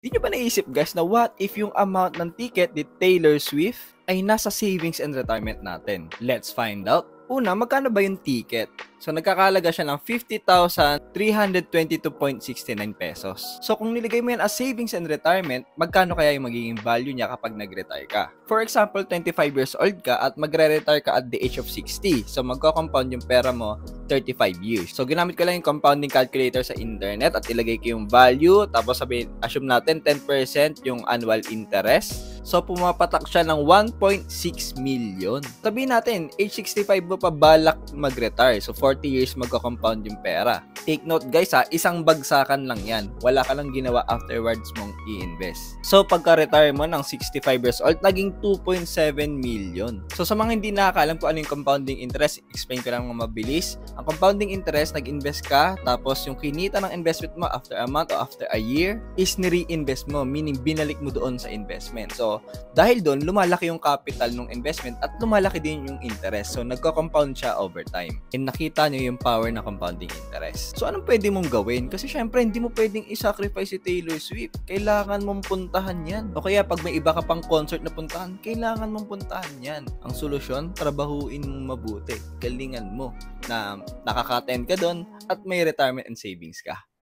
Di nyo ba naisip guys na what if yung amount ng ticket ni Taylor Swift ay nasa savings and retirement natin? Let's find out. Una, magkano ba yung ticket? So, nagkakalaga siya ng 50,322.69 pesos. So, kung niligay mo yan as savings and retirement, magkano kaya yung magiging value niya kapag nag-retire ka? For example, 25 years old ka at magre-retire ka at the age of 60. So, magko-compound yung pera mo 35 years. So, ginamit ko lang yung compounding calculator sa internet at ilagay ko yung value. Tapos, assume natin 10% yung annual interest. So, pumapatak siya ng 1.6 million. Sabihin natin, age 65 mo pa balak mag-retire. So, 40 years magko-compound yung pera. Take note guys ha, isang bagsakan lang yan. Wala ka lang ginawa afterwards mong i-invest. So, pagka-retire mo ng 65 years old, naging 2.7 million. So, sa mga hindi nakakaalam kung ano yung compounding interest, explain ko lang mabilis. Ang compounding interest, nag-invest ka, tapos yung kinita ng investment mo after a month or after a year, is ni-reinvest mo, meaning binalik mo doon sa investment. So, dahil doon, lumalaki yung capital ng investment at lumalaki din yung interest. So, nagko-compound siya over time. And nakita nyo yung power ng compounding interest. So, anong pwede mong gawin? Kasi syempre, hindi mo pwedeng i-sacrifice si Taylor Swift. Kailangan mong puntahan yan. O kaya, pag may iba ka pang concert na puntahan, kailangan mong puntahan yan. Ang solusyon, trabahuin mong mabuti. Galingan mo na nakaka-attend ka doon at may retirement and savings ka.